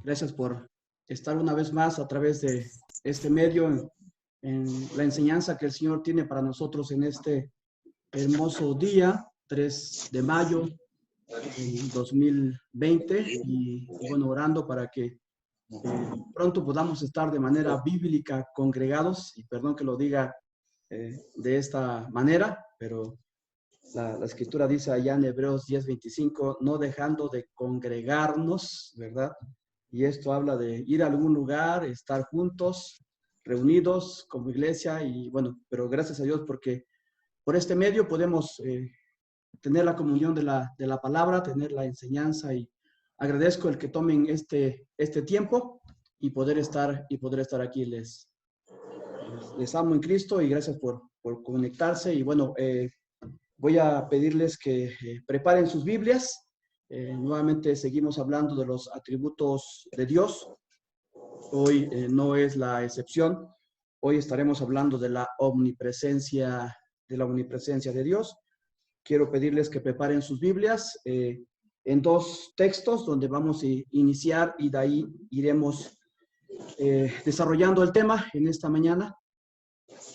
Gracias por estar una vez más a través de este medio en la enseñanza que el Señor tiene para nosotros en este hermoso día, 3 de mayo del 2020. Y bueno, orando para que pronto podamos estar de manera bíblica congregados. Y perdón que lo diga de esta manera, pero la escritura dice allá en Hebreos 10:25, no dejando de congregarnos, ¿verdad? Y esto habla de ir a algún lugar, estar juntos, reunidos como iglesia. Y bueno, pero gracias a Dios porque por este medio podemos tener la comunión de la palabra, tener la enseñanza, y agradezco el que tomen este tiempo y poder estar aquí. Les amo en Cristo y gracias por conectarse. Y bueno, voy a pedirles que preparen sus Biblias. Nuevamente seguimos hablando de los atributos de Dios. Hoy no es la excepción. Hoy estaremos hablando de la omnipresencia de Dios. Quiero pedirles que preparen sus Biblias en dos textos donde vamos a iniciar y de ahí iremos desarrollando el tema en esta mañana.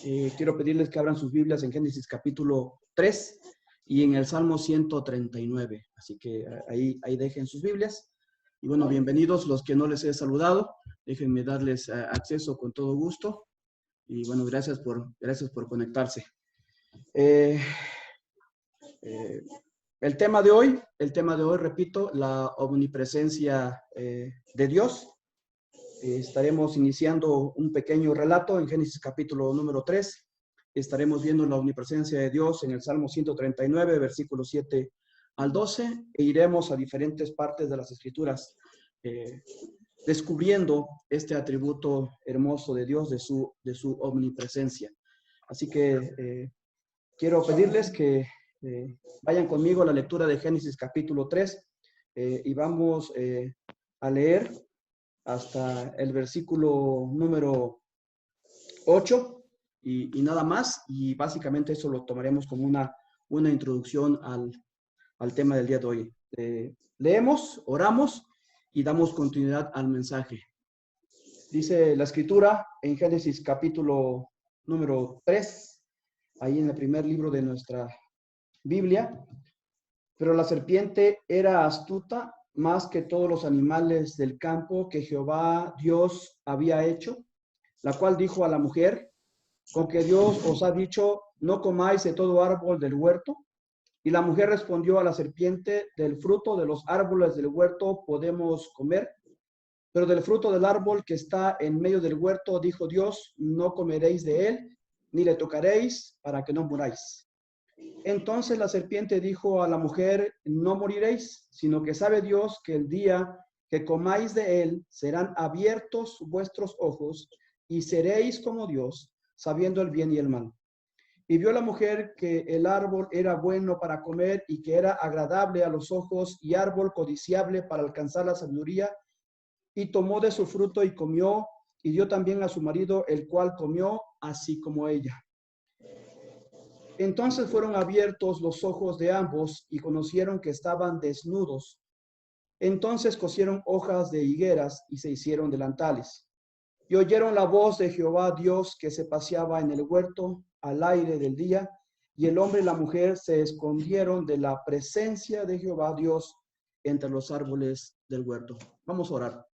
Quiero pedirles que abran sus Biblias en Génesis capítulo 3 y en el Salmo 139. Así que ahí dejen sus Biblias. Y bueno, bienvenidos los que no les he saludado. Déjenme darles acceso con todo gusto. Y bueno, gracias por conectarse. El tema de hoy, repito, la omnipresencia de Dios. Estaremos iniciando un pequeño relato en Génesis capítulo número 3. Estaremos viendo la omnipresencia de Dios en el Salmo 139, versículos 7 al 12, e iremos a diferentes partes de las Escrituras descubriendo este atributo hermoso de Dios, de su omnipresencia. Así que quiero pedirles que vayan conmigo a la lectura de Génesis capítulo 3 y vamos a leer hasta el versículo número 8 y nada más. Y básicamente eso lo tomaremos como una introducción al tema del día de hoy. Leemos, oramos y damos continuidad al mensaje. Dice la escritura en Génesis capítulo número 3, ahí en el primer libro de nuestra Biblia. Pero la serpiente era astuta más que todos los animales del campo que Jehová Dios había hecho, la cual dijo a la mujer, con que Dios os ha dicho, no comáis de todo árbol del huerto. Y la mujer respondió a la serpiente, del fruto de los árboles del huerto podemos comer, pero del fruto del árbol que está en medio del huerto, dijo Dios, no comeréis de él, ni le tocaréis, para que no muráis. Entonces la serpiente dijo a la mujer, no moriréis, sino que sabe Dios que el día que comáis de él serán abiertos vuestros ojos y seréis como Dios, sabiendo el bien y el mal. Y vio la mujer que el árbol era bueno para comer y que era agradable a los ojos y árbol codiciable para alcanzar la sabiduría, y tomó de su fruto y comió, y dio también a su marido, el cual comió así como ella. Entonces fueron abiertos los ojos de ambos y conocieron que estaban desnudos. Entonces cosieron hojas de higueras y se hicieron delantales. Y oyeron la voz de Jehová Dios que se paseaba en el huerto al aire del día, y el hombre y la mujer se escondieron de la presencia de Jehová Dios entre los árboles del huerto. Vamos a orar.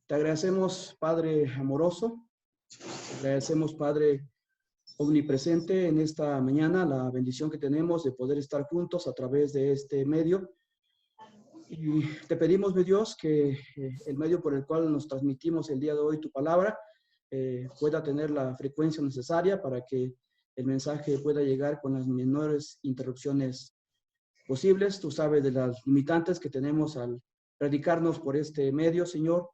Te agradecemos, Padre amoroso. Te agradecemos, Padre omnipresente, en esta mañana, la bendición que tenemos de poder estar juntos a través de este medio. Y te pedimos, mi Dios, que el medio por el cual nos transmitimos el día de hoy tu palabra pueda tener la frecuencia necesaria para que el mensaje pueda llegar con las menores interrupciones posibles. Tú sabes de las limitantes que tenemos al predicarnos por este medio, Señor.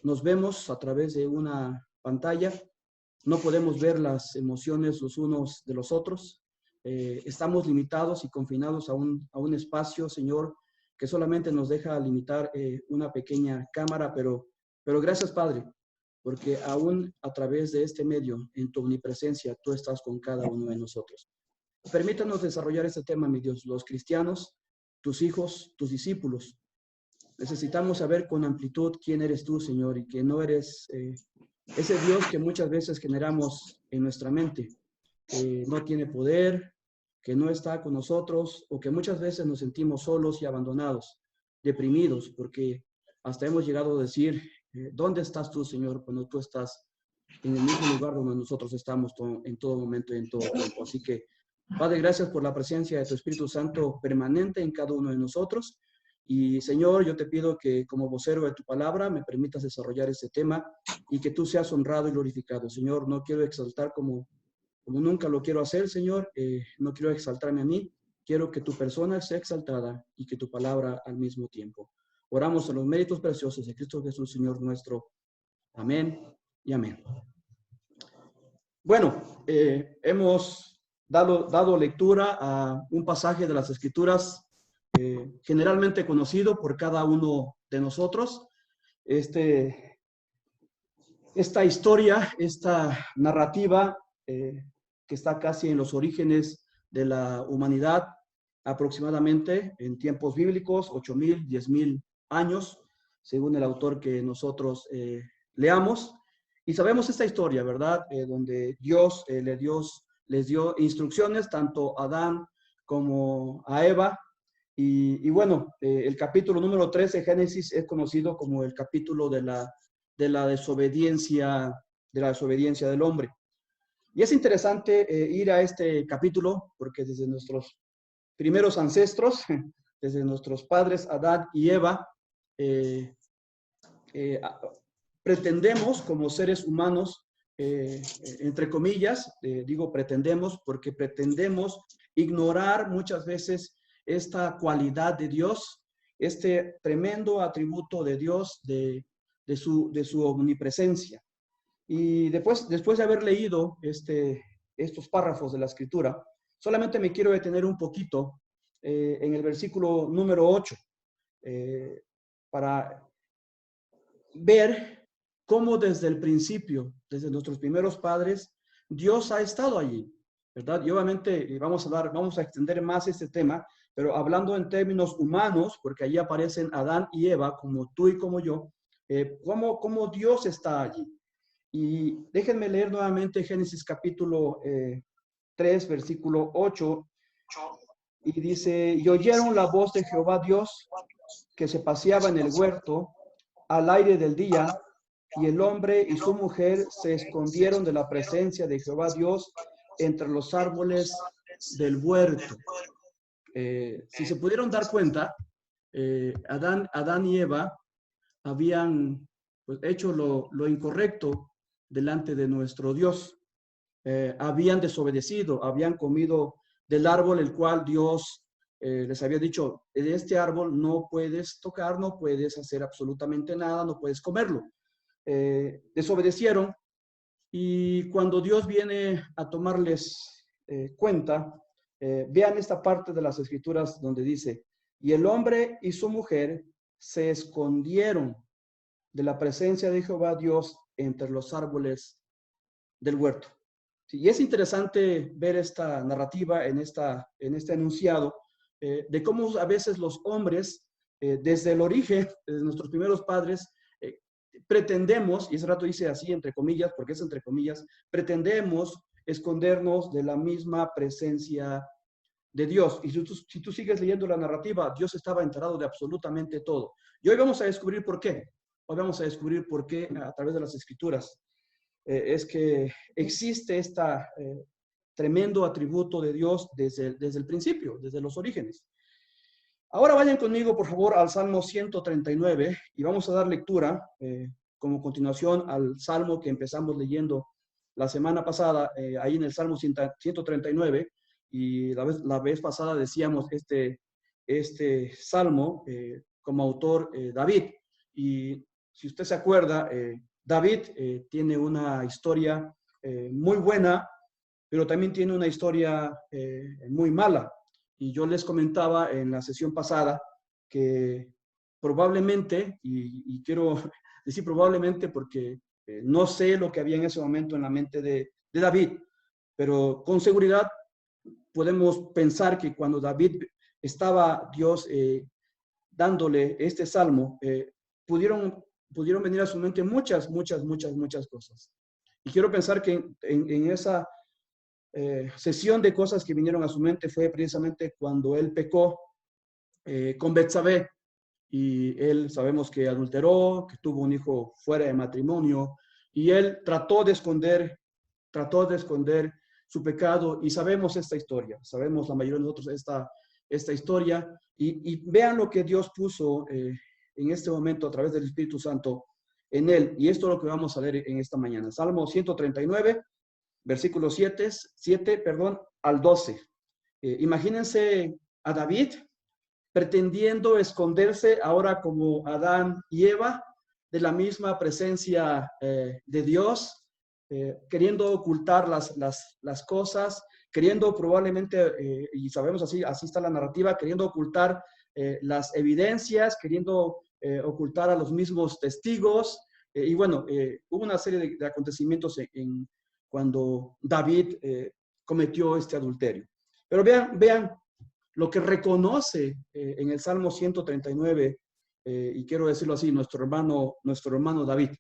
Nos vemos a través de una pantalla. No podemos ver las emociones los unos de los otros. Estamos limitados y confinados a un espacio, Señor, que solamente nos deja limitar una pequeña cámara, pero gracias, Padre, porque aún a través de este medio, en tu omnipresencia, tú estás con cada uno de nosotros. Permítanos desarrollar este tema, mi Dios, los cristianos, tus hijos, tus discípulos. necesitamos saber con amplitud quién eres tú, Señor, y que no eres ese Dios que muchas veces generamos en nuestra mente, que no tiene poder, que no está con nosotros, o que muchas veces nos sentimos solos y abandonados, deprimidos, porque hasta hemos llegado a decir, ¿dónde estás tú, Señor, cuando tú estás en el mismo lugar donde nosotros estamos en todo momento y en todo tiempo? Así que, Padre, gracias por la presencia de tu Espíritu Santo permanente en cada uno de nosotros. Y, Señor, yo te pido que como vocero de tu palabra me permitas desarrollar este tema y que tú seas honrado y glorificado. Señor, no quiero exaltar como nunca lo quiero hacer, Señor. No quiero exaltarme a mí. Quiero que tu persona sea exaltada y que tu palabra al mismo tiempo. Oramos en los méritos preciosos de Cristo Jesús, Señor nuestro. Amén y amén. Bueno, hemos dado lectura a un pasaje de las Escrituras generalmente conocido por cada uno de nosotros. Esta historia, esta narrativa que está casi en los orígenes de la humanidad, aproximadamente en tiempos bíblicos, 8,000, 10,000 años, según el autor que nosotros leamos. Y sabemos esta historia, ¿verdad? Donde Dios les dio instrucciones tanto a Adán como a Eva. Y bueno, el capítulo número 3 de Génesis es conocido como el capítulo de la desobediencia del hombre. Y es interesante ir a este capítulo porque desde nuestros primeros ancestros, desde nuestros padres Adán y Eva, pretendemos como seres humanos, entre comillas, digo pretendemos porque pretendemos ignorar muchas veces esta cualidad de Dios, este tremendo atributo de Dios, de su omnipresencia. Y después de haber leído estos párrafos de la Escritura, solamente me quiero detener un poquito en el versículo número 8, para ver cómo desde el principio, desde nuestros primeros padres, Dios ha estado allí, ¿verdad? Y obviamente vamos a extender más este tema, pero hablando en términos humanos, porque allí aparecen Adán y Eva, como tú y como yo, cómo Dios está allí. Y déjenme leer nuevamente Génesis capítulo 3, versículo 8, y dice, y oyeron la voz de Jehová Dios que se paseaba en el huerto al aire del día, y el hombre y su mujer se escondieron de la presencia de Jehová Dios entre los árboles del huerto. Si se pudieron dar cuenta, Adán y Eva habían pues, hecho lo incorrecto delante de nuestro Dios. Habían desobedecido, habían comido del árbol el cual Dios les había dicho, de este árbol no puedes tocar, no puedes hacer absolutamente nada, no puedes comerlo. Desobedecieron, y cuando Dios viene a tomarles cuenta, vean esta parte de las Escrituras donde dice, y el hombre y su mujer se escondieron de la presencia de Jehová Dios entre los árboles del huerto. Sí, y es interesante ver esta narrativa en este enunciado de cómo a veces los hombres, desde el origen, desde nuestros primeros padres, pretendemos, y ese rato dice así entre comillas, porque es entre comillas, pretendemos escondernos de la misma presencia de Dios. Y si tú sigues leyendo la narrativa, Dios estaba enterado de absolutamente todo. Y hoy vamos a descubrir por qué. Hoy vamos a descubrir por qué a través de las Escrituras es que existe tremendo atributo de Dios desde el principio, desde los orígenes. Ahora vayan conmigo, por favor, al Salmo 139 y vamos a dar lectura como continuación al Salmo que empezamos leyendo la semana pasada, ahí en el Salmo 139, y la vez pasada decíamos este Salmo como autor David. Y si usted se acuerda, David tiene una historia muy buena, pero también tiene una historia muy mala. Y yo les comentaba en la sesión pasada que probablemente, y quiero decir probablemente porque no sé lo que había en ese momento en la mente de David, pero con seguridad podemos pensar que cuando David estaba Dios dándole este salmo, pudieron venir a su mente muchas cosas. Y quiero pensar que en esa sesión de cosas que vinieron a su mente fue precisamente cuando él pecó con Betsabé, y él sabemos que adulteró, que tuvo un hijo fuera de matrimonio, y él trató de esconder su pecado, y sabemos esta historia, sabemos la mayoría de nosotros esta historia, y vean lo que Dios puso en este momento a través del Espíritu Santo en él, y esto es lo que vamos a leer en esta mañana. Salmo 139, versículo 7 al 12. Imagínense a David pretendiendo esconderse ahora como Adán y Eva de la misma presencia de Dios, queriendo ocultar las cosas, queriendo probablemente, y sabemos así está la narrativa, queriendo ocultar las evidencias, queriendo ocultar a los mismos testigos. Y bueno, hubo una serie de acontecimientos cuando David cometió este adulterio. Pero vean lo que reconoce en el Salmo 139, y quiero decirlo así, nuestro hermano David.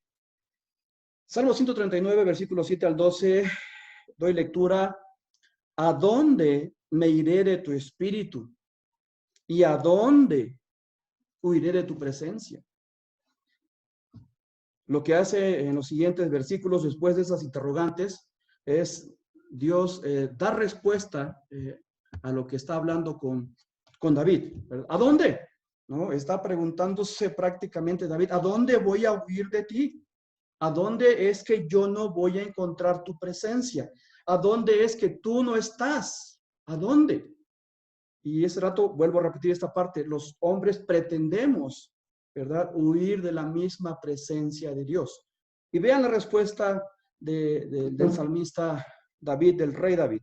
Salmo 139, versículos 7 al 12, doy lectura. ¿A dónde me iré de tu espíritu? ¿Y a dónde huiré de tu presencia? Lo que hace en los siguientes versículos, después de esas interrogantes, es Dios dar respuesta a lo que está hablando con David. ¿A dónde? ¿No? Está preguntándose prácticamente David, ¿a dónde voy a huir de ti? ¿A dónde es que yo no voy a encontrar tu presencia? ¿A dónde es que tú no estás? ¿A dónde? Y ese rato vuelvo a repetir esta parte, los hombres pretendemos, ¿verdad?, huir de la misma presencia de Dios. Y vean la respuesta del salmista David, del rey David.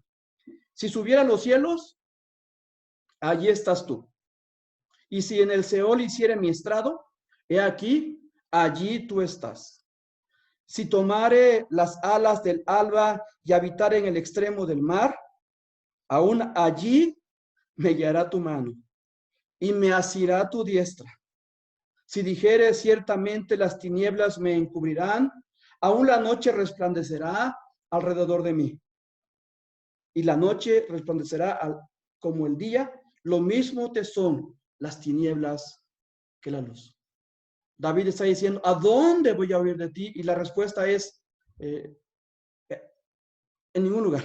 Si subiera a los cielos, allí estás tú. Y si en el Seol hiciere mi estrado, he aquí, allí tú estás. Si tomare las alas del alba y habitare en el extremo del mar, aún allí me guiará tu mano y me asirá tu diestra. Si dijere ciertamente las tinieblas me encubrirán, aún la noche resplandecerá alrededor de mí. Y la noche resplandecerá como el día, lo mismo te son las tinieblas que la luz. David está diciendo, ¿a dónde voy a huir de ti? Y la respuesta es, en ningún lugar.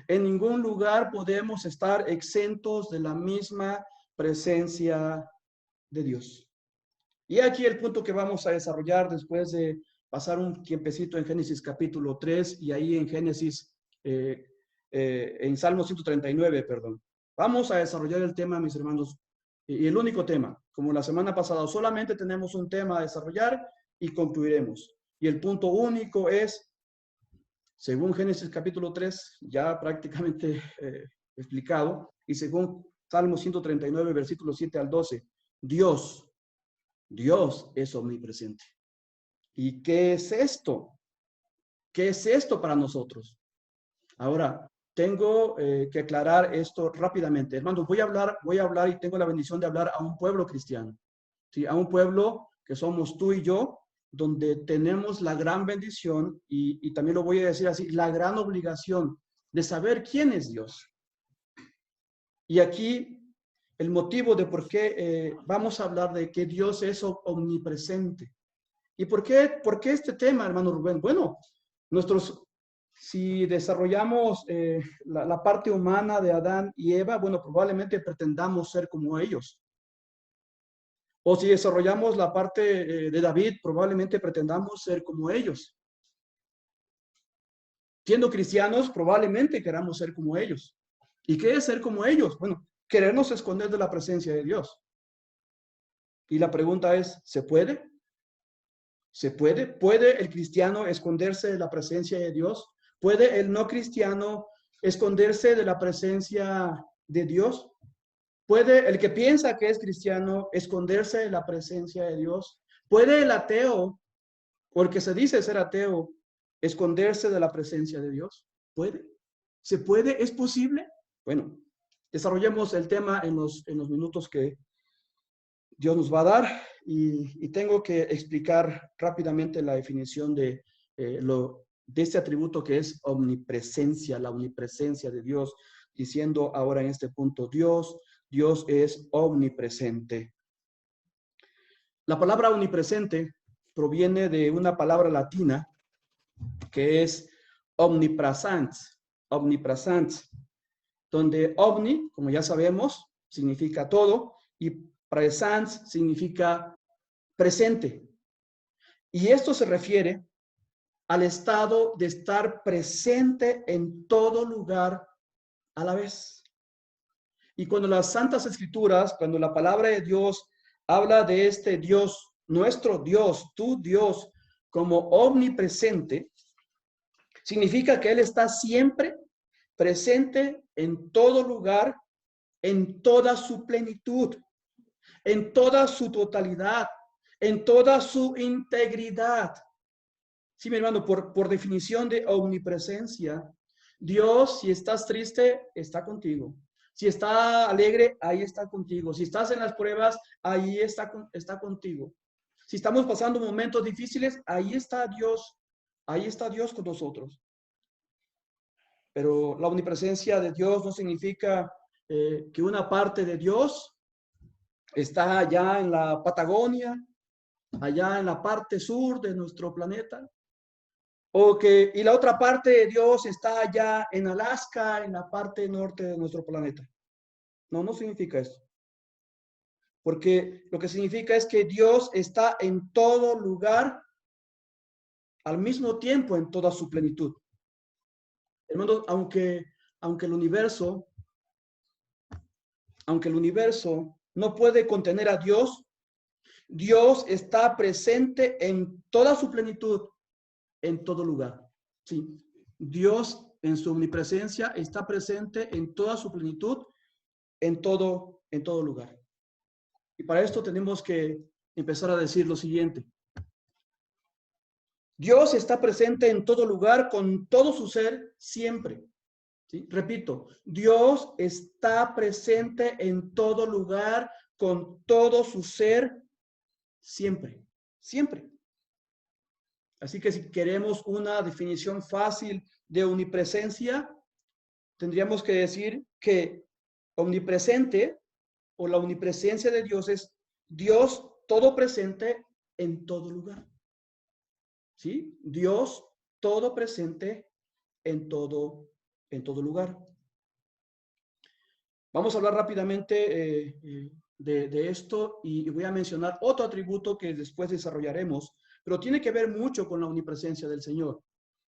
En ningún lugar podemos estar exentos de la misma presencia de Dios. Y aquí el punto que vamos a desarrollar después de pasar un tiempecito en Génesis capítulo 3 y ahí en Génesis, en Salmo 139, perdón. Vamos a desarrollar el tema, mis hermanos, y el único tema, como la semana pasada, solamente tenemos un tema a desarrollar y concluiremos. Y el punto único es, según Génesis capítulo 3, ya prácticamente explicado, y según Salmo 139, versículos 7 al 12, Dios es omnipresente. ¿Y qué es esto? ¿Qué es esto para nosotros? Ahora, tengo que aclarar esto rápidamente. Hermanos, voy a hablar y tengo la bendición de hablar a un pueblo cristiano, ¿sí? A un pueblo que somos tú y yo, donde tenemos la gran bendición y también lo voy a decir así, la gran obligación de saber quién es Dios. Y aquí el motivo de por qué vamos a hablar de que Dios es omnipresente. ¿Y por qué este tema, hermano Rubén? Bueno, si desarrollamos la parte humana de Adán y Eva, bueno, probablemente pretendamos ser como ellos. O si desarrollamos la parte de David, probablemente pretendamos ser como ellos. Siendo cristianos, probablemente queramos ser como ellos. ¿Y qué es ser como ellos? Bueno, querernos esconder de la presencia de Dios. Y la pregunta es, ¿se puede? ¿Se puede? ¿Puede el cristiano esconderse de la presencia de Dios? ¿Puede el no cristiano esconderse de la presencia de Dios? ¿Puede el que piensa que es cristiano esconderse de la presencia de Dios? ¿Puede el ateo, o el que se dice ser ateo, esconderse de la presencia de Dios? ¿Puede? ¿Se puede? ¿Es posible? Bueno, desarrollemos el tema en los minutos que Dios nos va a dar y tengo que explicar rápidamente la definición de este atributo que es omnipresencia, la omnipresencia de Dios, diciendo ahora en este punto, Dios es omnipresente. La palabra omnipresente proviene de una palabra latina que es omnipresens, donde omni, como ya sabemos, significa todo y presens significa presente. Y esto se refiere al estado de estar presente en todo lugar a la vez. Y cuando las Santas Escrituras, cuando la palabra de Dios habla de este Dios, nuestro Dios, tu Dios, como omnipresente, significa que Él está siempre presente en todo lugar, en toda su plenitud, en toda su totalidad, en toda su integridad. Sí, mi hermano, por definición de omnipresencia, Dios, si estás triste, está contigo. Si está alegre, ahí está contigo. Si estás en las pruebas, ahí está contigo. Si estamos pasando momentos difíciles, ahí está Dios. Ahí está Dios con nosotros. Pero la omnipresencia de Dios no significa que una parte de Dios está allá en la Patagonia, allá en la parte sur de nuestro planeta, y la otra parte de Dios está allá en Alaska, en la parte norte de nuestro planeta. No, no significa eso. Porque lo que significa es que Dios está en todo lugar, al mismo tiempo en toda su plenitud. Hermanos, aunque el universo no puede contener a Dios, Dios está presente en toda su plenitud, en todo lugar. Sí, Dios en su omnipresencia está presente en toda su plenitud, en todo lugar. Y para esto tenemos que empezar a decir lo siguiente. Dios está presente en todo lugar con todo su ser siempre. ¿Sí? Repito, Dios está presente en todo lugar con todo su ser siempre, siempre. Así que si queremos una definición fácil de omnipresencia, tendríamos que decir que omnipresente o la omnipresencia de Dios es Dios todo presente en todo lugar. ¿Sí? Dios todo presente en todo lugar. Vamos a hablar rápidamente de esto y voy a mencionar otro atributo que después desarrollaremos, pero tiene que ver mucho con la omnipresencia del Señor.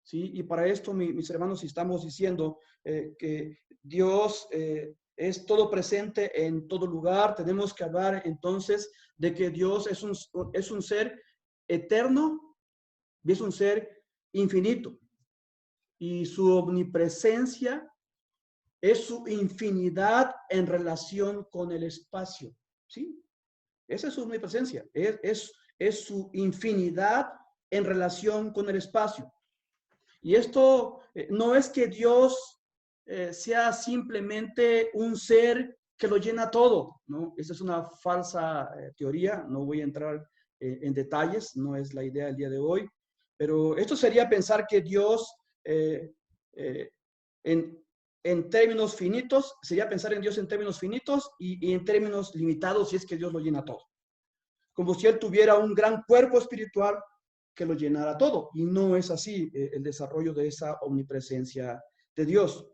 ¿Sí? Y para esto, mis hermanos, si estamos diciendo que Dios es todo presente en todo lugar, tenemos que hablar entonces de que Dios es un ser eterno y es un ser infinito. Y su omnipresencia es su infinidad en relación con el espacio. ¿Sí? Esa es su omnipresencia. Es su infinidad en relación con el espacio. Y esto no es que Dios sea simplemente un ser que lo llena todo, ¿no? Esa es una falsa teoría, no voy a entrar en detalles, no es la idea del día de hoy, pero esto sería pensar que Dios, en términos finitos, sería pensar en Dios en términos finitos y en términos limitados si es que Dios lo llena todo. Como si Él tuviera un gran cuerpo espiritual que lo llenara todo. Y no es así el desarrollo de esa omnipresencia de Dios.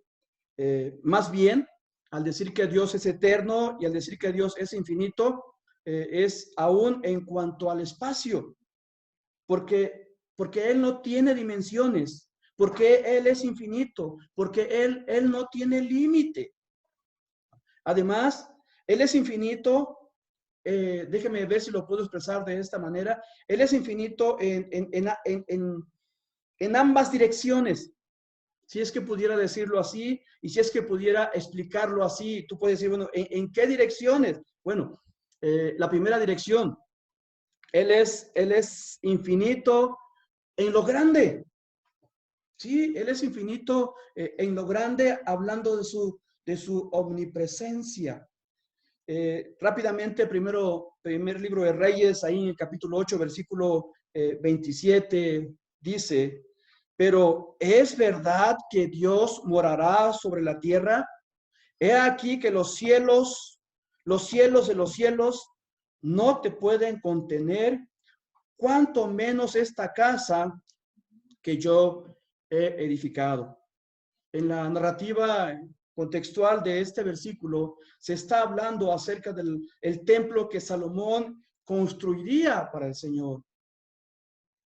Más bien, al decir que Dios es eterno y al decir que Dios es infinito, es aún en cuanto al espacio. Porque Él no tiene dimensiones, porque Él es infinito, porque Él no tiene límite. Además, Él es infinito. Déjeme ver si lo puedo expresar de esta manera. Él es infinito en ambas direcciones. Si es que pudiera decirlo así y si es que pudiera explicarlo así, tú puedes decir, bueno, ¿en qué direcciones? Bueno, la primera dirección, Él es infinito en lo grande. Sí, Él es infinito en lo grande, hablando de su omnipresencia. Rápidamente, primer libro de Reyes, ahí en el capítulo 8, versículo 27, dice, pero ¿es verdad que Dios morará sobre la tierra? He aquí que los cielos de los cielos no te pueden contener, cuanto menos esta casa que yo he edificado. En la narrativa contextual de este versículo se está hablando acerca del templo que Salomón construiría para el Señor,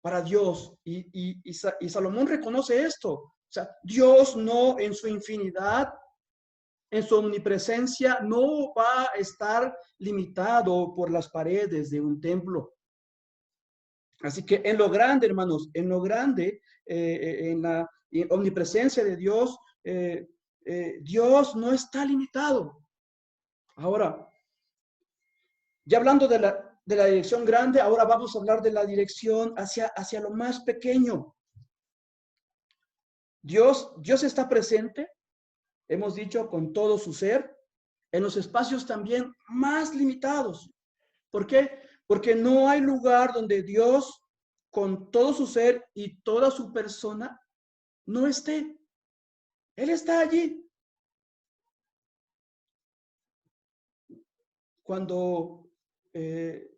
para Dios. Y Salomón reconoce esto. O sea, Dios no en su infinidad, en su omnipresencia, no va a estar limitado por las paredes de un templo. Así que en lo grande, hermanos, en lo grande, en la omnipresencia de Dios, Dios no está limitado. Ahora, ya hablando de la dirección grande, ahora vamos a hablar de la dirección hacia lo más pequeño. Dios está presente, hemos dicho, con todo su ser, en los espacios también más limitados. ¿Por qué? Porque no hay lugar donde Dios, con todo su ser y toda su persona, no esté. Él está allí. Cuando en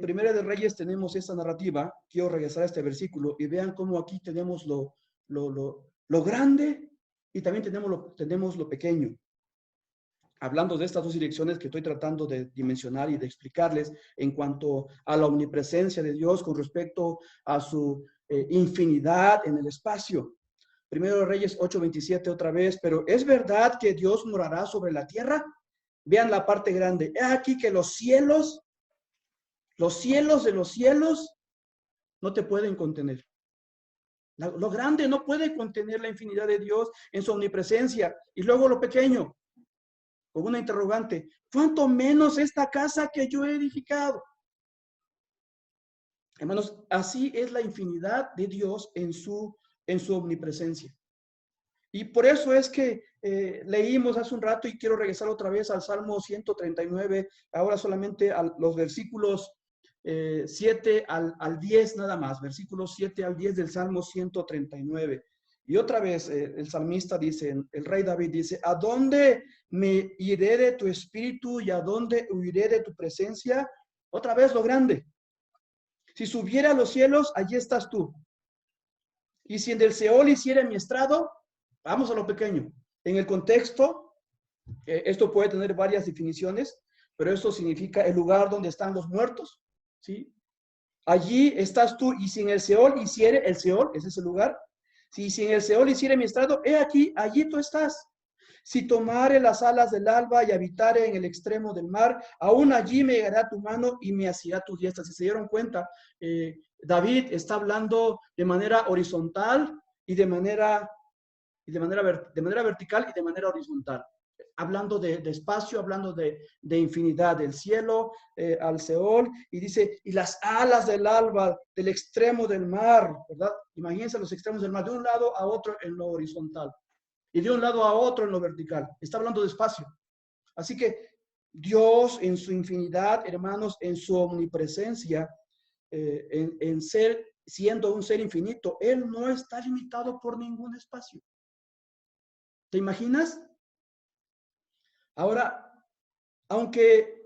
Primera de Reyes tenemos esta narrativa, quiero regresar a este versículo y vean cómo aquí tenemos lo grande y también tenemos lo pequeño. Hablando de estas dos direcciones que estoy tratando de dimensionar y de explicarles en cuanto a la omnipresencia de Dios con respecto a su infinidad en el espacio. Primero de Reyes 8:27 otra vez, pero ¿es verdad que Dios morará sobre la tierra? Vean la parte grande. He aquí que los cielos de los cielos no te pueden contener. Lo grande no puede contener la infinidad de Dios en su omnipresencia. Y luego lo pequeño, con una interrogante, ¿cuánto menos esta casa que yo he edificado? Hermanos, así es la infinidad de Dios en su omnipresencia. Y por eso es que leímos hace un rato y quiero regresar otra vez al Salmo 139, ahora solamente a los versículos 7 al 10 nada más, versículos 7 al 10 del Salmo 139. Y otra vez el salmista dice, el rey David dice, ¿a dónde me iré de tu espíritu y a dónde huiré de tu presencia? Otra vez lo grande. Si subiera a los cielos, allí estás tú. Y si en el Seol hiciera mi estrado, vamos a lo pequeño. En el contexto, esto puede tener varias definiciones, pero esto significa el lugar donde están los muertos, ¿sí? Allí estás tú, y si en el Seol hiciere, el Seol es ese lugar, si en el Seol hiciere mi estrado, he aquí, allí tú estás. Si tomare las alas del alba y habitare en el extremo del mar, aún allí me llegará tu mano y me asirá tu diestra. Si se dieron cuenta, David está hablando de manera horizontal y de manera vertical y de manera horizontal. Hablando de espacio, hablando de infinidad, del cielo al Seol, y dice, y las alas del alba, del extremo del mar, ¿verdad? Imagínense los extremos del mar, de un lado a otro en lo horizontal, y de un lado a otro en lo vertical. Está hablando de espacio. Así que Dios en su infinidad, hermanos, en su omnipresencia, siendo un ser infinito, Él no está limitado por ningún espacio. ¿Te imaginas? Ahora, aunque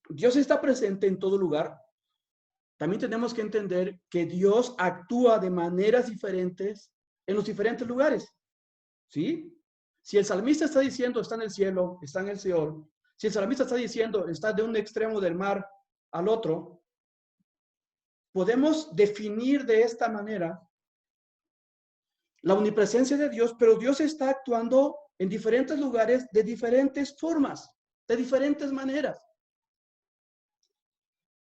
Dios está presente en todo lugar, también tenemos que entender que Dios actúa de maneras diferentes en los diferentes lugares. ¿Sí? Si el salmista está diciendo está en el cielo, está en el Seol, si el salmista está diciendo está de un extremo del mar al otro, podemos definir de esta manera la omnipresencia de Dios, pero Dios está actuando en diferentes lugares de diferentes formas, de diferentes maneras.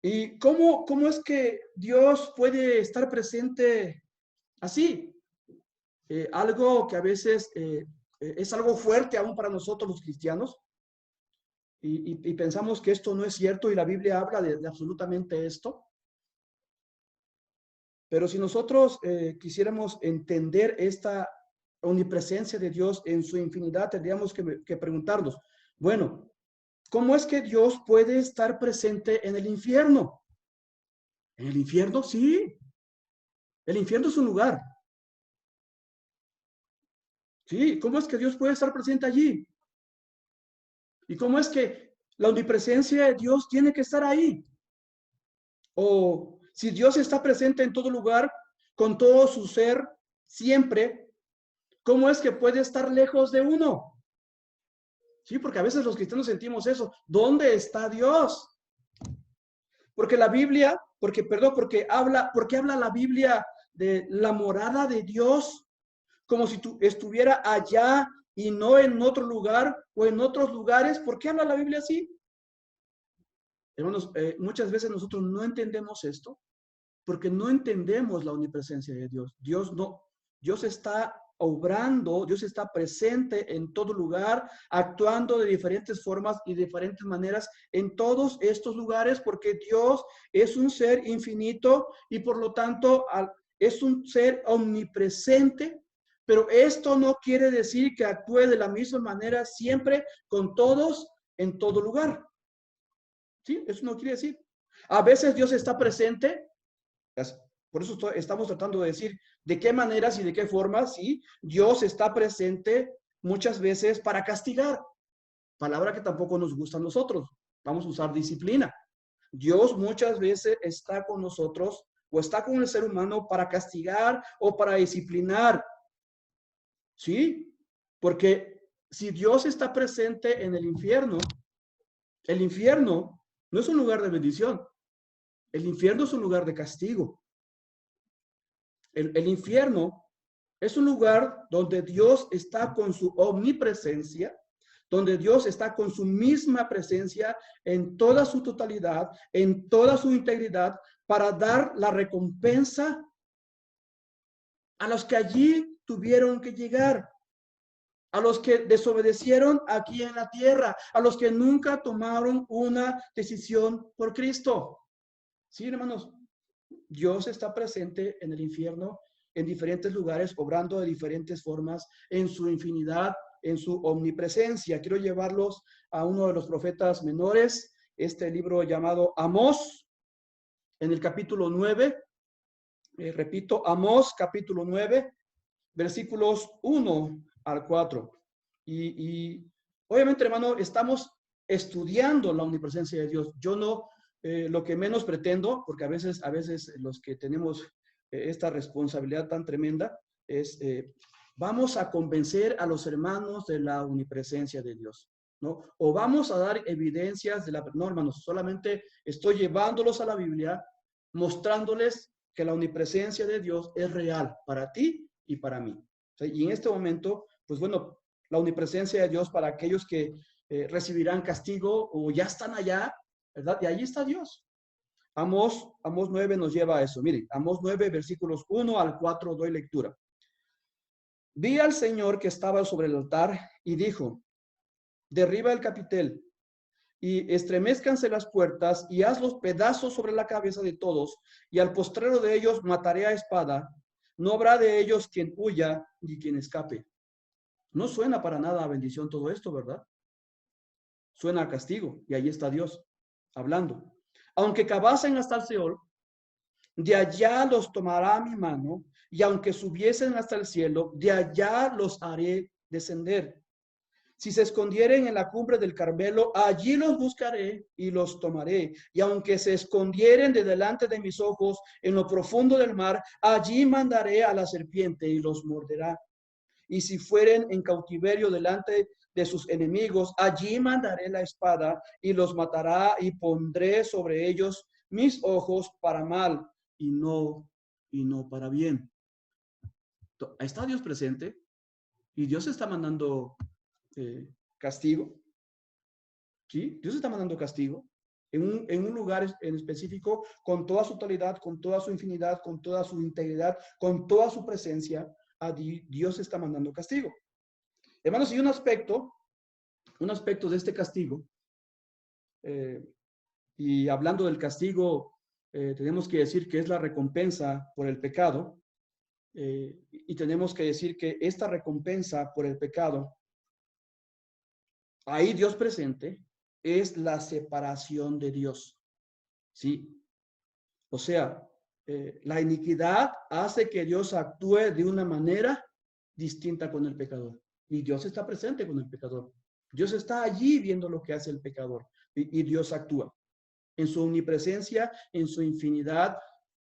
¿Y cómo es que Dios puede estar presente así? Algo que a veces es algo fuerte aún para nosotros los cristianos, y pensamos que esto no es cierto y la Biblia habla de absolutamente esto. Pero si nosotros quisiéramos entender esta omnipresencia de Dios en su infinidad, tendríamos que preguntarnos, Bueno, ¿cómo es que Dios puede estar presente en el infierno? ¿En el infierno? Sí. El infierno es un lugar. Sí. ¿Cómo es que Dios puede estar presente allí? ¿Y cómo es que la omnipresencia de Dios tiene que estar ahí? O si Dios está presente en todo lugar, con todo su ser, siempre, ¿cómo es que puede estar lejos de uno? Sí, porque a veces los cristianos sentimos eso. ¿Dónde está Dios? Porque la Biblia, porque habla la Biblia de la morada de Dios, como si tú estuviera allá y no en otro lugar o en otros lugares. ¿Por qué habla la Biblia así? Hermanos, muchas veces nosotros no entendemos esto porque no entendemos la omnipresencia de Dios. Dios está obrando, Dios está presente en todo lugar, actuando de diferentes formas y diferentes maneras en todos estos lugares, porque Dios es un ser infinito y por lo tanto es un ser omnipresente. Pero esto no quiere decir que actúe de la misma manera siempre con todos en todo lugar. ¿Sí? Eso no quiere decir. A veces Dios está presente. Por eso estamos tratando de decir de qué maneras y de qué formas, ¿sí? Dios está presente muchas veces para castigar, palabra que tampoco nos gusta a nosotros. Vamos a usar disciplina. Dios muchas veces está con nosotros o está con el ser humano para castigar o para disciplinar, ¿sí? Porque si Dios está presente en el infierno no es un lugar de bendición, el infierno es un lugar de castigo. El infierno es un lugar donde Dios está con su omnipresencia, donde Dios está con su misma presencia en toda su totalidad, en toda su integridad, para dar la recompensa a los que allí tuvieron que llegar, a los que desobedecieron aquí en la tierra, a los que nunca tomaron una decisión por Cristo. Sí, hermanos, Dios está presente en el infierno en diferentes lugares, obrando de diferentes formas, en su infinidad, en su omnipresencia. Quiero llevarlos a uno de los profetas menores, este libro llamado Amós, en el capítulo 9. Repito, Amós, capítulo 9, versículos 1 al 4. Y obviamente, hermano, estamos estudiando la omnipresencia de Dios. Yo no, lo que menos pretendo, porque a veces los que tenemos esta responsabilidad tan tremenda, es vamos a convencer a los hermanos de la omnipresencia de Dios, ¿no? O vamos a dar evidencias de la... No, hermanos, solamente estoy llevándolos a la Biblia, mostrándoles que la omnipresencia de Dios es real para ti y para mí. O sea, y en este momento, pues bueno, la omnipresencia de Dios para aquellos que recibirán castigo o ya están allá, ¿verdad? Y allí está Dios. Amós 9 nos lleva a eso. Miren, Amós 9, versículos 1 al 4, doy lectura. Vi al Señor que estaba sobre el altar y dijo, derriba el capitel y estremezcanse las puertas y haz los pedazos sobre la cabeza de todos, y al postrero de ellos mataré a espada. No habrá de ellos quien huya ni quien escape. No suena para nada a bendición todo esto, ¿verdad? Suena a castigo, y ahí está Dios hablando. Aunque cavasen hasta el Seol, de allá los tomará mi mano, y aunque subiesen hasta el cielo, de allá los haré descender. Si se escondieren en la cumbre del Carmelo, allí los buscaré y los tomaré. Y aunque se escondieren de delante de mis ojos en lo profundo del mar, allí mandaré a la serpiente y los morderá. Y si fueren en cautiverio delante de sus enemigos, allí mandaré la espada y los matará y pondré sobre ellos mis ojos para mal y no para bien. ¿Está Dios presente? Y Dios está mandando castigo. ¿Sí? Dios está mandando castigo en un lugar en específico, con toda su totalidad, con toda su infinidad, con toda su integridad, con toda su presencia. A Dios está mandando castigo. Hermanos, y un aspecto de este castigo, y hablando del castigo, tenemos que decir que es la recompensa por el pecado, y tenemos que decir que esta recompensa por el pecado ahí Dios presente, es la separación de Dios, ¿sí? O sea, la iniquidad hace que Dios actúe de una manera distinta con el pecador. Y Dios está presente con el pecador. Dios está allí viendo lo que hace el pecador. Y Dios actúa. En su omnipresencia, en su infinidad,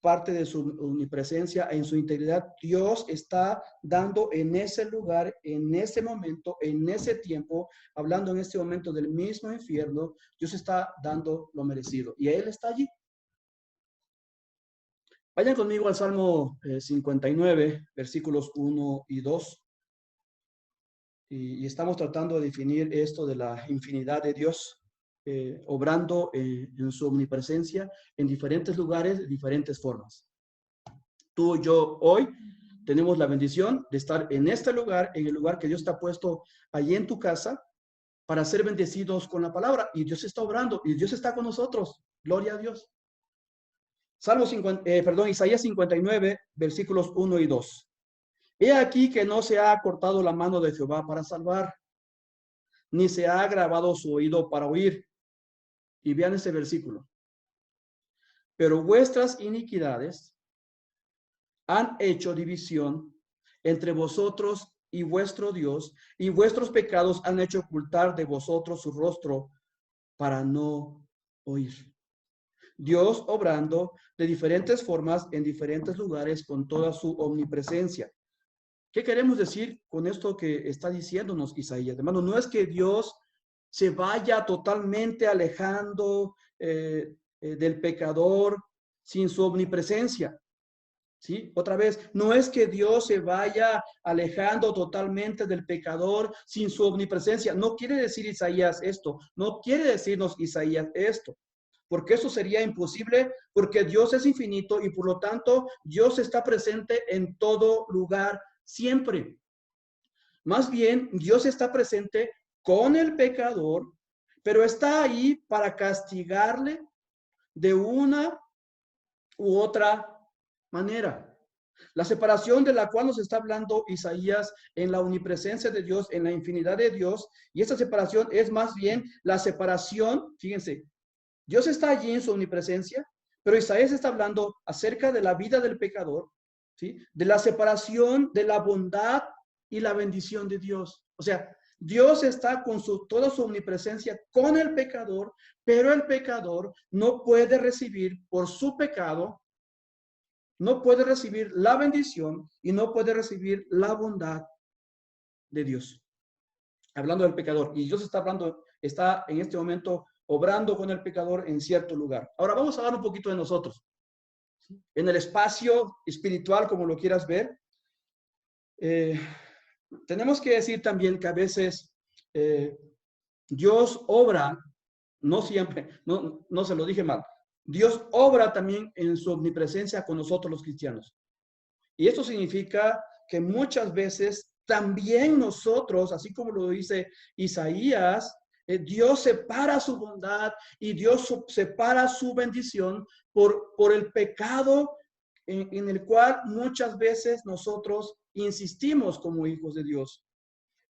parte de su omnipresencia, en su integridad, Dios está dando en ese lugar, en ese momento, en ese tiempo, hablando en este momento del mismo infierno, Dios está dando lo merecido. Y Él está allí. Vayan conmigo al Salmo 59, versículos 1 y 2. Y estamos tratando de definir esto de la infinidad de Dios, obrando en su omnipresencia en diferentes lugares, de diferentes formas. Tú y yo hoy tenemos la bendición de estar en este lugar, en el lugar que Dios te ha puesto allí en tu casa, para ser bendecidos con la palabra. Y Dios está obrando, y Dios está con nosotros. Gloria a Dios. Isaías 59, versículos 1 y 2. He aquí que no se ha cortado la mano de Jehová para salvar, ni se ha agravado su oído para oír. Y vean ese versículo. Pero vuestras iniquidades han hecho división entre vosotros y vuestro Dios, y vuestros pecados han hecho ocultar de vosotros su rostro para no oír. Dios obrando de diferentes formas en diferentes lugares con toda su omnipresencia. ¿Qué queremos decir con esto que está diciéndonos Isaías? Hermano, no es que Dios se vaya totalmente alejando del pecador sin su omnipresencia. ¿Sí? Otra vez, no es que Dios se vaya alejando totalmente del pecador sin su omnipresencia. No quiere decir Isaías esto. No quiere decirnos Isaías esto. Porque eso sería imposible, porque Dios es infinito y por lo tanto Dios está presente en todo lugar siempre. Más bien, Dios está presente con el pecador, pero está ahí para castigarle de una u otra manera. La separación de la cual nos está hablando Isaías en la omnipresencia de Dios, en la infinidad de Dios, y esta separación es más bien la separación, fíjense, Dios está allí en su omnipresencia, pero Isaías está hablando acerca de la vida del pecador, ¿sí? De la separación de la bondad y la bendición de Dios. O sea, Dios está con toda su omnipresencia con el pecador, pero el pecador no puede recibir por su pecado, no puede recibir la bendición y no puede recibir la bondad de Dios. Hablando del pecador. Y Dios está en este momento obrando con el pecador en cierto lugar. Ahora vamos a hablar un poquito de nosotros. En el espacio espiritual, como lo quieras ver, tenemos que decir también que a veces Dios obra, no siempre, no se lo dije mal, Dios obra también en su omnipresencia con nosotros los cristianos. Y esto significa que muchas veces también nosotros, así como lo dice Isaías, Dios separa su bondad y Dios separa su bendición por el pecado en el cual muchas veces nosotros insistimos como hijos de Dios.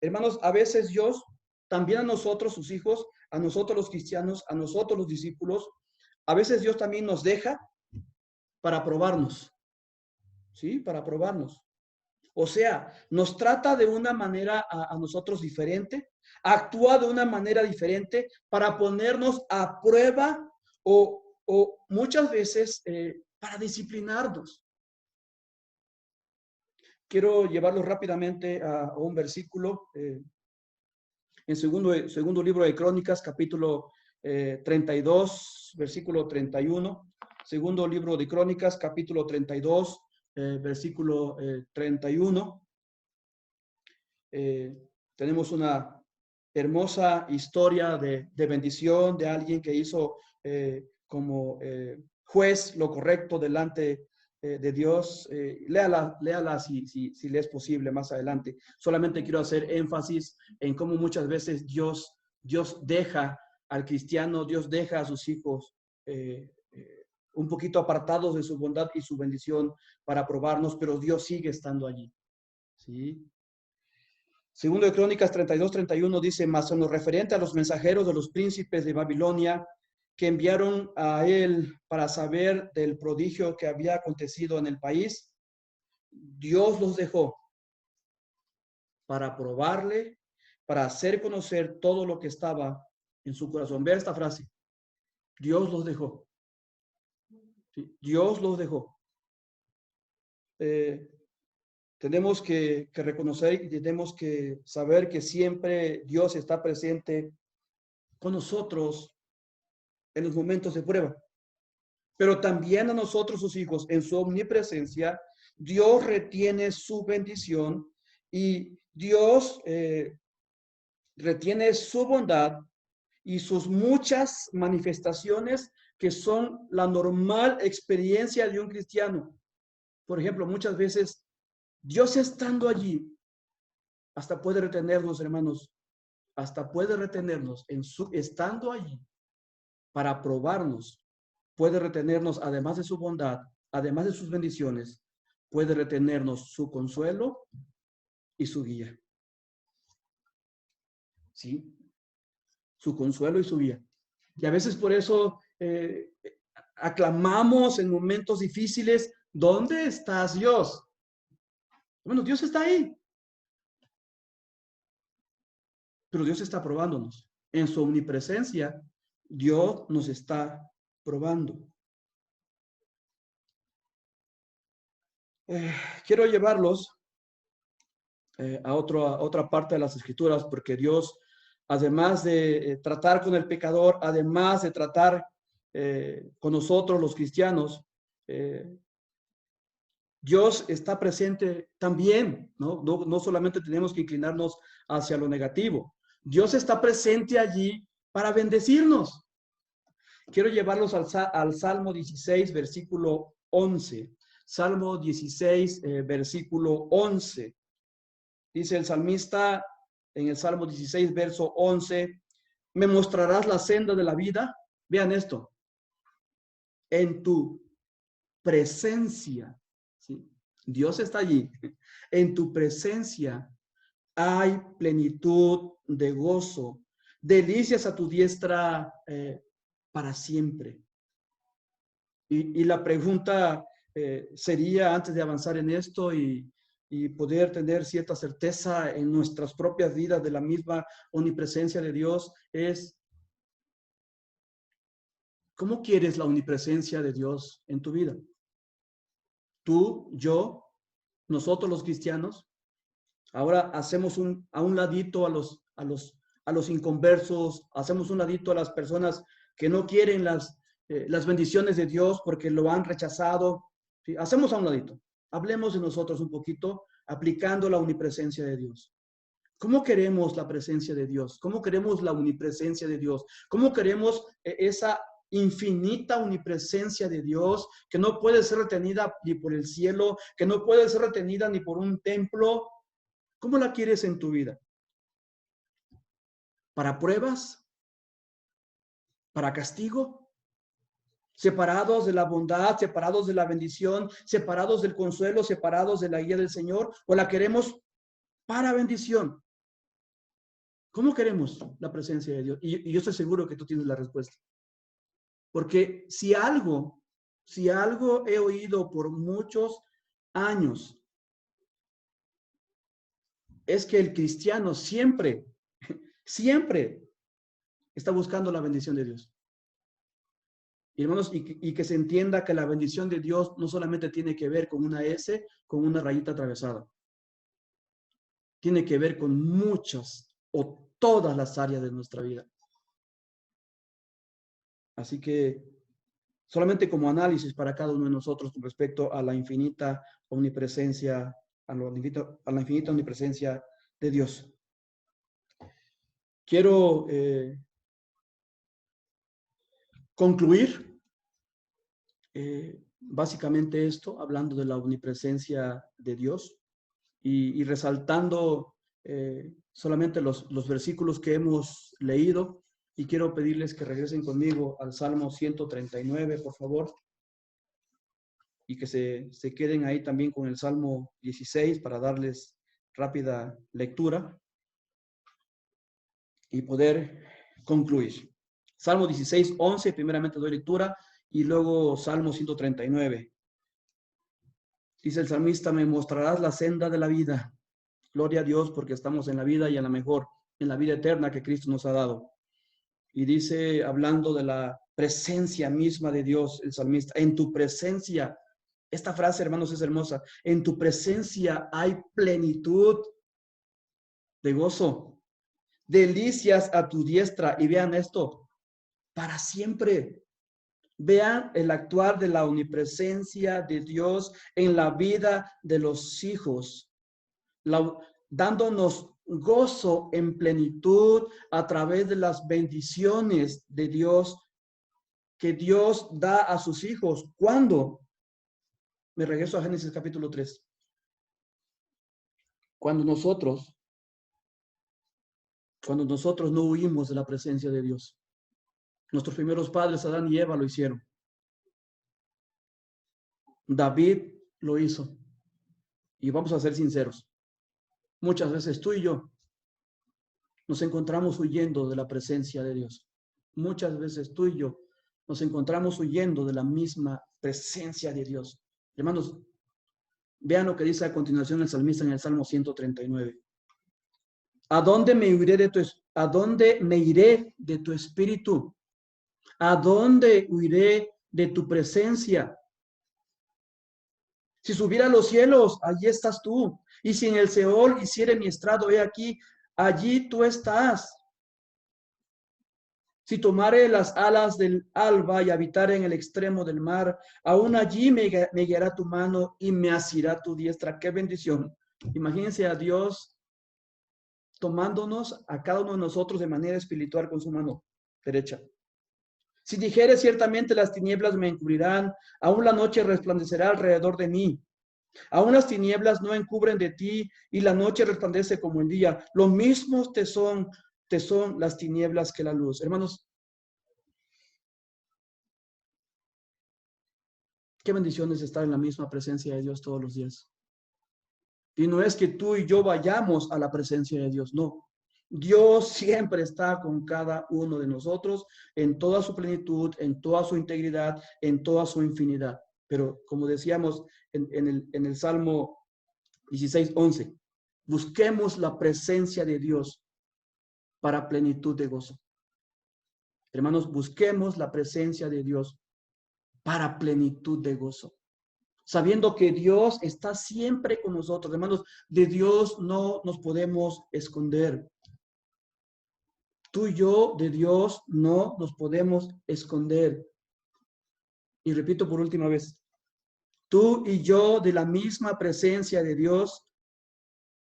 Hermanos, a veces Dios también a nosotros, sus hijos, a nosotros los cristianos, a nosotros los discípulos, a veces Dios también nos deja para probarnos, ¿sí? Para probarnos. O sea, nos trata de una manera a nosotros diferente, actúa de una manera diferente para ponernos a prueba o muchas veces para disciplinarnos. Quiero llevarlo rápidamente a un versículo en segundo libro de Crónicas, capítulo 32, versículo 31. Segundo libro de Crónicas, capítulo 32, versículo 31. Tenemos una hermosa historia de bendición de alguien que hizo como juez lo correcto delante de Dios. Léala si le es posible más adelante. Solamente quiero hacer énfasis en cómo muchas veces Dios deja al cristiano, Dios deja a sus hijos un poquito apartados de su bondad y su bendición para probarnos, pero Dios sigue estando allí. ¿Sí? Segundo de Crónicas 32-31 dice, mas en lo referente a los mensajeros de los príncipes de Babilonia que enviaron a él para saber del prodigio que había acontecido en el país, Dios los dejó para probarle, para hacer conocer todo lo que estaba en su corazón. Vea esta frase, Dios los dejó. ¿Sí? Dios los dejó. Tenemos que reconocer y tenemos que saber que siempre Dios está presente con nosotros en los momentos de prueba. Pero también a nosotros, sus hijos, en su omnipresencia, Dios retiene su bendición y Dios retiene su bondad y sus muchas manifestaciones que son la normal experiencia de un cristiano. Por ejemplo, muchas veces Dios estando allí, hasta puede retenernos, hermanos, hasta puede retenernos estando allí para probarnos, puede retenernos, además de su bondad, además de sus bendiciones, puede retenernos su consuelo y su guía. ¿Sí? Su consuelo y su guía. Y a veces por eso aclamamos en momentos difíciles, ¿dónde estás, Dios? Bueno, Dios está ahí. Pero Dios está probándonos. En su omnipresencia, Dios nos está probando. Quiero llevarlos a otra parte de las Escrituras, porque Dios, además de tratar con el pecador, además de tratar con nosotros los cristianos, Dios está presente también, ¿no? No solamente tenemos que inclinarnos hacia lo negativo. Dios está presente allí para bendecirnos. Quiero llevarlos al Salmo 16, versículo 11. Salmo 16, versículo 11. Dice el salmista en el Salmo 16, verso 11, ¿me mostrarás la senda de la vida? Vean esto. En tu presencia, ¿sí? Dios está allí. En tu presencia hay plenitud de gozo, delicias a tu diestra para siempre. Y la pregunta sería, antes de avanzar en esto y poder tener cierta certeza en nuestras propias vidas de la misma omnipresencia de Dios, es, ¿cómo quieres la omnipresencia de Dios en tu vida? Tú, yo, nosotros los cristianos, ahora hacemos a un ladito a los inconversos, hacemos un ladito a las personas que no quieren las bendiciones de Dios porque lo han rechazado. ¿Sí? Hacemos a un ladito. Hablemos de nosotros un poquito aplicando la omnipresencia de Dios. ¿Cómo queremos la presencia de Dios? ¿Cómo queremos la omnipresencia de Dios? ¿Cómo queremos esa infinita omnipresencia de Dios que no puede ser retenida ni por el cielo, que no puede ser retenida ni por un templo? ¿Cómo la quieres en tu vida? ¿Para pruebas? ¿Para castigo? ¿Separados de la bondad, separados de la bendición, separados del consuelo, separados de la guía del Señor? ¿O la queremos para bendición? ¿Cómo queremos la presencia de Dios? Y yo estoy seguro que tú tienes la respuesta. Porque si algo he oído por muchos años, es que el cristiano siempre está buscando la bendición de Dios. Y hermanos, y que se entienda que la bendición de Dios no solamente tiene que ver con una S, con una rayita atravesada. Tiene que ver con muchas o todas las áreas de nuestra vida. Así que solamente como análisis para cada uno de nosotros con respecto a la infinita omnipresencia, a la infinita omnipresencia de Dios. Quiero concluir básicamente esto, hablando de la omnipresencia de Dios y resaltando solamente los versículos que hemos leído, y quiero pedirles que regresen conmigo al Salmo 139, por favor, y que se queden ahí también con el Salmo 16 para darles rápida lectura. y poder concluir. Salmo 16, 11, primeramente doy lectura, y luego Salmo 139. Dice el salmista, me mostrarás la senda de la vida. Gloria a Dios porque estamos en la vida y en la mejor, en la vida eterna que Cristo nos ha dado. Y dice, hablando de la presencia misma de Dios, el salmista, en tu presencia, esta frase, hermanos, es hermosa, en tu presencia hay plenitud de gozo, delicias a tu diestra, y vean esto, para siempre. Vean el actuar de la omnipresencia de Dios en la vida de los hijos, dándonos gozo en plenitud a través de las bendiciones de Dios que Dios da a sus hijos. ¿Cuándo? Me regreso a Génesis capítulo 3. Cuando nosotros no huimos de la presencia de Dios. Nuestros primeros padres, Adán y Eva, lo hicieron. David lo hizo. Y vamos a ser sinceros. Muchas veces tú y yo nos encontramos huyendo de la presencia de Dios. Muchas veces tú y yo nos encontramos huyendo de la misma presencia de Dios. Hermanos, vean lo que dice a continuación el salmista en el Salmo 139. ¿A dónde me iré de tu espíritu? ¿A dónde huiré de tu presencia? Si subiera a los cielos, allí estás tú. Y si en el Seol hiciere mi estrado, he aquí, allí tú estás. Si tomare las alas del alba y habitare en el extremo del mar, aún allí me guiará tu mano y me asirá tu diestra. ¡Qué bendición! Imagínense a Dios tomándonos a cada uno de nosotros de manera espiritual con su mano derecha. Si dijere ciertamente las tinieblas me encubrirán, aún la noche resplandecerá alrededor de mí. Aún las tinieblas no encubren de ti y la noche resplandece como el día. Lo mismo te son las tinieblas que la luz. Hermanos, qué bendición es estar en la misma presencia de Dios todos los días. Y no es que tú y yo vayamos a la presencia de Dios, no. Dios siempre está con cada uno de nosotros en toda su plenitud, en toda su integridad, en toda su infinidad. Pero como decíamos en el Salmo 16, 11, busquemos la presencia de Dios para plenitud de gozo. Hermanos, busquemos la presencia de Dios para plenitud de gozo. Sabiendo que Dios está siempre con nosotros. Hermanos, de Dios no nos podemos esconder. Tú y yo de Dios no nos podemos esconder. Y repito por última vez, tú y yo de la misma presencia de Dios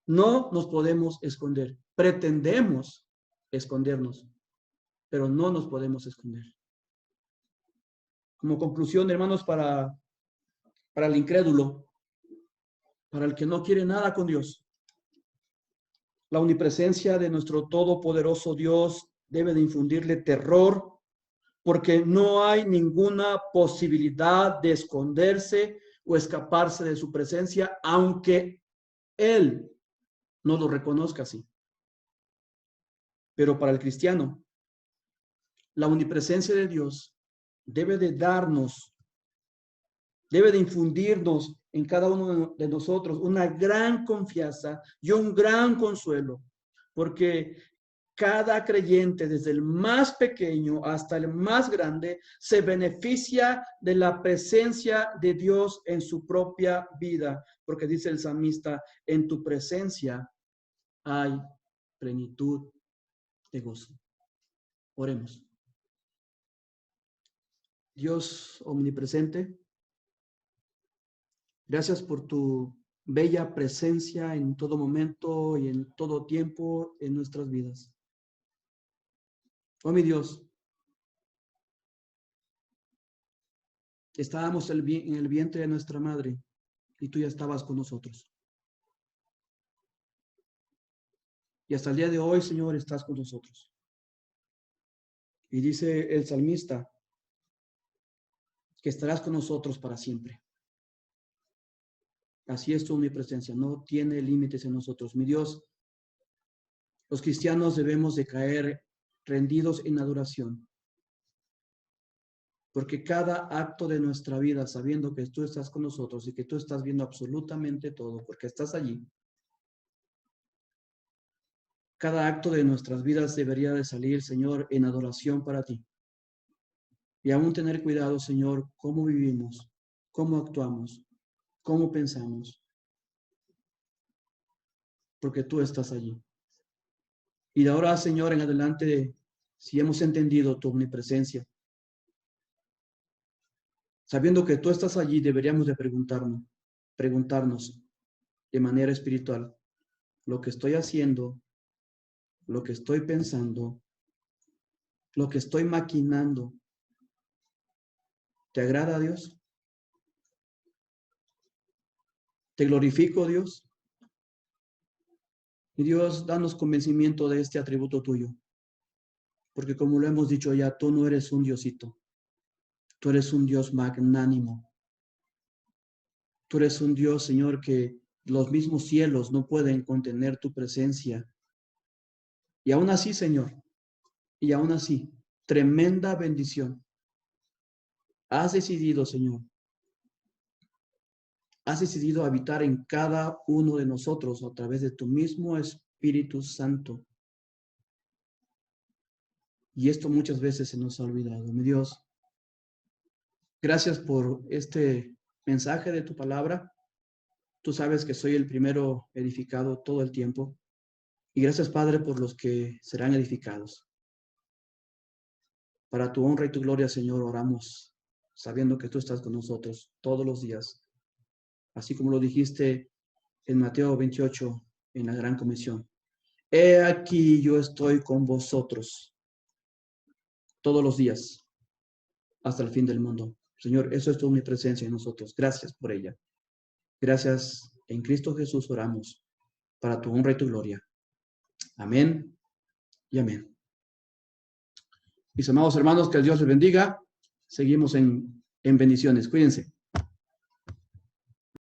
no nos podemos esconder. Pretendemos escondernos, pero no nos podemos esconder. Como conclusión, hermanos, para el incrédulo, para el que no quiere nada con Dios, la omnipresencia de nuestro todopoderoso Dios debe de infundirle terror, porque no hay ninguna posibilidad de esconderse o escaparse de su presencia, aunque Él no lo reconozca así. Pero para el cristiano, la omnipresencia de Dios debe de darnos, debe de infundirnos en cada uno de nosotros una gran confianza y un gran consuelo, porque cada creyente, desde el más pequeño hasta el más grande, se beneficia de la presencia de Dios en su propia vida, porque dice el salmista, en tu presencia hay plenitud de gozo. Oremos. Dios omnipresente, gracias por tu bella presencia en todo momento y en todo tiempo en nuestras vidas. Oh, mi Dios, estábamos en el vientre de nuestra madre y tú ya estabas con nosotros. Y hasta el día de hoy, Señor, estás con nosotros. Y dice el salmista que estarás con nosotros para siempre. Así es tu omnipresencia, no tiene límites en nosotros. Mi Dios, Los cristianos debemos de caer rendidos en adoración. Porque cada acto de nuestra vida, sabiendo que tú estás con nosotros y que tú estás viendo absolutamente todo, porque estás allí, cada acto de nuestras vidas debería de salir, Señor, en adoración para ti. Y aún tener cuidado, Señor, cómo vivimos, cómo actuamos, cómo pensamos, porque tú estás allí. Y de ahora, Señor, en adelante, si hemos entendido tu omnipresencia, sabiendo que tú estás allí, deberíamos de preguntarnos de manera espiritual, lo que estoy haciendo, lo que estoy pensando, lo que estoy maquinando, ¿te agrada a Dios? ¿Te glorifico, Dios? Y Dios, danos convencimiento de este atributo tuyo, porque como lo hemos dicho ya, tú no eres un Diosito, tú eres un Dios magnánimo, tú eres un Dios, Señor, que los mismos cielos no pueden contener tu presencia. Y aún así, Señor, y aún así, tremenda bendición. Has decidido, Señor, has decidido habitar en cada uno de nosotros a través de tu mismo Espíritu Santo. Y esto muchas veces se nos ha olvidado. Mi Dios, gracias por este mensaje de tu palabra. Tú sabes que soy el primero edificado todo el tiempo. Y gracias, Padre, por los que serán edificados. Para tu honra y tu gloria, Señor, oramos, sabiendo que tú estás con nosotros todos los días. Así como lo dijiste en Mateo 28, en la Gran Comisión. He aquí yo estoy con vosotros todos los días, hasta el fin del mundo. Señor, eso es tu omnipresencia en nosotros. Gracias por ella. Gracias. En Cristo Jesús oramos para tu honra y tu gloria. Amén y amén. Mis amados hermanos, que el Dios les bendiga. Seguimos en bendiciones. Cuídense.